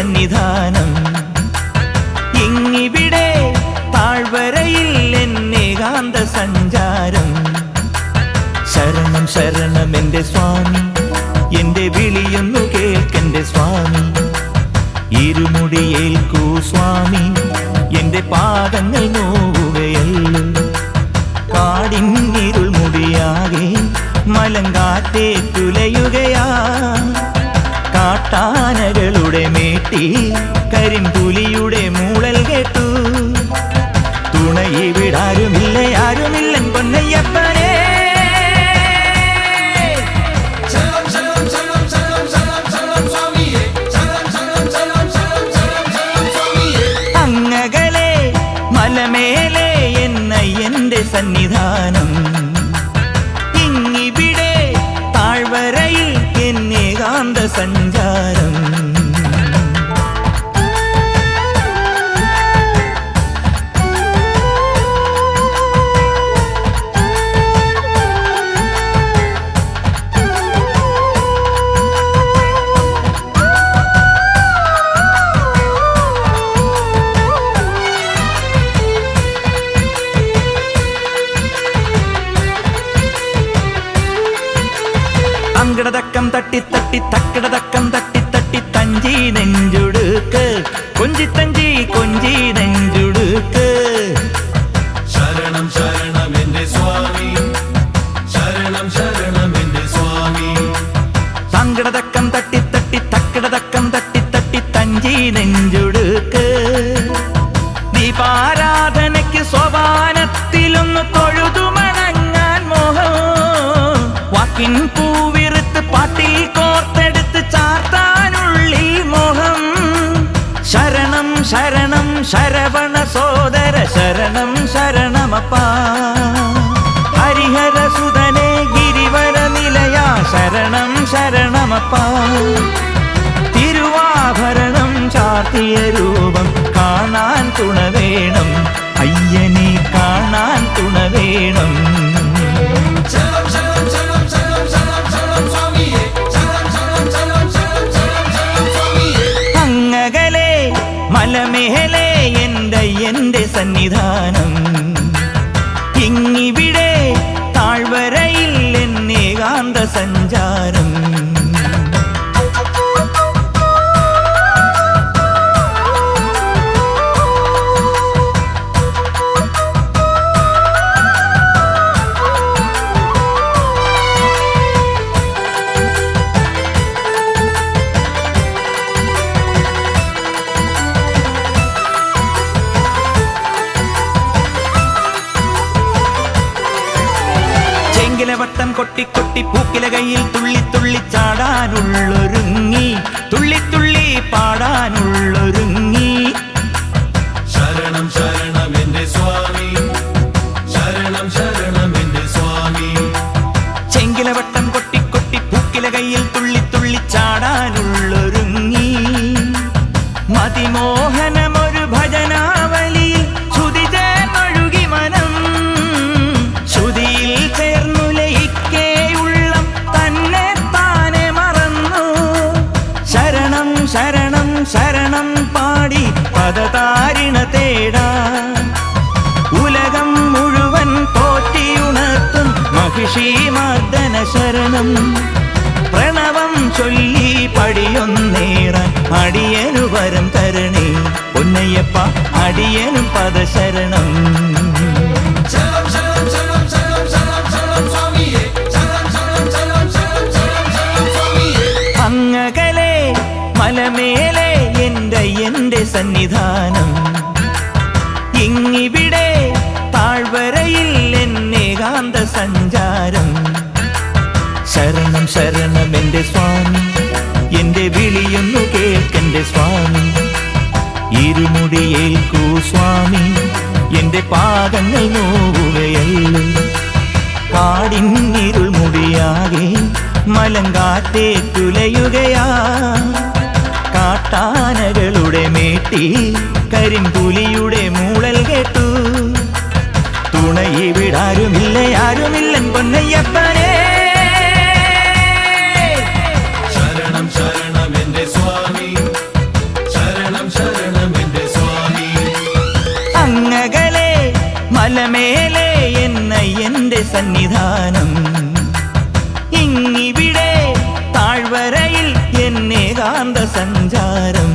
സന്നിധാനം. ഇങ്ങിവിടെ താഴ്വരയിൽ എന്നേകാന്ത സഞ്ചാരം. ശരണം ശരണം എൻ്റെ സ്വാമി, എൻ്റെ വിളിയൊന്നു കേൾക്കെൻ്റെ സ്വാമി. ഇരുമുടിയേൽക്കൂ സ്വാമി, എൻ്റെ പാദങ്ങൾ നോവുകയല്ലോ. കാടിന്നിരുൾ മുടിയാകെ മലങ്കാറ്റേ തുലയുകയാ. കാട്ടാനകളുടെ മേട്ടി കരിമ്പുലിയുടെ മൂളൽ കേട്ടു. തുണയിവിടാരുമില്ല ആരുമില്ലൻ പൊന്നയ്യപ്പനേ. അങ്ങകലെ മലമേലെ എന്നയ്യന്റെ സന്നിധാനം. ഇങ്ങിവിടെ താഴ്വരയിൽ എന്നേകാന്ത സഞ്ചാരം. തങ്കടതക്കം തട്ടി തട്ടി തക്കടതക്കം തട്ടി തട്ടി തഞ്ചി നെഞ്ചുടുക്ക്. കൊഞ്ചിത്തഞ്ചി കൊഞ്ചി നെഞ്ചുടുക്ക്. ശരണം ശരണം എൻ്റെ സ്വാമി, ശരണം ശരണം എൻ്റെ സ്വാമി. തങ്കടതക്കം തട്ടി തട്ടി തക്കടതക്കം തട്ടി തട്ടി തഞ്ചി നെഞ്ചുടുക്ക്. ദീപാരാധനയ്ക്ക് സോപാനത്തിലൊന്ന് തൊഴുതു മടങ്ങാൻ മോഹം. വാക്കിൻ പൂവിറുത്ത് പാട്ടിൽ കോർത്തെടുത്ത് ചാർത്താനുള്ളി മോഹം. ശരണം ശരണം ശരവണ സോദര ശരണം ശരണമപ്പാ. ഹരിഹര സുതനേ ഗിരിവര നിലയാ ശരണം ശരണമപ്പാ. തിരുവാഭരണം ചാർത്തിയ രൂപം കാണാൻ തുണ വേണം. അയ്യനെ കാണാൻ തുണ വേണം. അങ്ങകലെ മലമേലെ എൻ്റെ സന്നിധാനം. ഇങ്ങിവിടെ താഴ്വരയിൽ എന്നേകാന്ത സഞ്ചാരം. വട്ടം കൊട്ടി കൊട്ടി പൂക്കില കയ്യിൽ തുള്ളി തുള്ളി ചാടാനുള്ളൊരുങ്ങി. തുള്ളി തുള്ളി പാടാനുള്ളൊരുങ്ങി. ശരണം ശരണം എൻ്റെ സ്വാമി, ശരണം ശരണം എൻ്റെ സ്വാമി. ചെങ്കിലവട്ടം കൊട്ടി കൊട്ടി പൂക്കില കയ്യിൽ തുള്ളി തുള്ളി ചാടാനുള്ളൊരുങ്ങി. മതിമോഹനമൊരു ഭജനാവലിയിൽ ശ്രുതി ചേർന്നൊഴുകി മനം. ശ്രുതിയിൽ ചേർന്നു ലയിക്കേ ഉള്ളം തന്നെ താനെ മറന്നു. ശരണം ശരണം ശരണം പാടി പദതാരിണ തേടാ. ഉലകം മുഴുവൻ പോറ്റിയുണർത്തും മഹിഷി മർദ്ദന ശരണം. പ്രണവം ചൊല്ലി പടിയൊന്നേറാൻ അടിയനു വരം തരണേ പൊന്നയ്യപ്പ. അടിയനും പദശരണം. അങ്ങകലെ മലമേലെ എൻ്റെ സന്നിധാനം. ഇങ്ങിവിടെ താഴ്വരയിൽ എന്നേകാന്ത സഞ്ചാരം. ശരണം ശരണം എൻ്റെ സ്വാമി, എൻ്റെ വിളിയൊന്നു കേൾക്കെൻ്റെ സ്വാമി. ഇരുമുടിയേൽക്കൂ സ്വാമി, എൻ്റെ പാദങ്ങൾ നോവുകയല്ലോ. കാടിന്നിരുൾ മുടിയാകെ മലങ്കാറ്റേ തുലയുകയാ. കാട്ടാനകളുടെ മേട്ടി കരിമ്പുലിയുടെ മൂളൽ കേട്ടു. തുണയിവിടാരുമില്ല ആരുമില്ലൻ പൊന്നയ്യപ്പനേ. ശരണം ശരണം എൻ്റെ സ്വാമി, ഇങ്ങിവിടെ താഴ്വരയിൽ എന്നേകാന്ത സഞ്ചാരം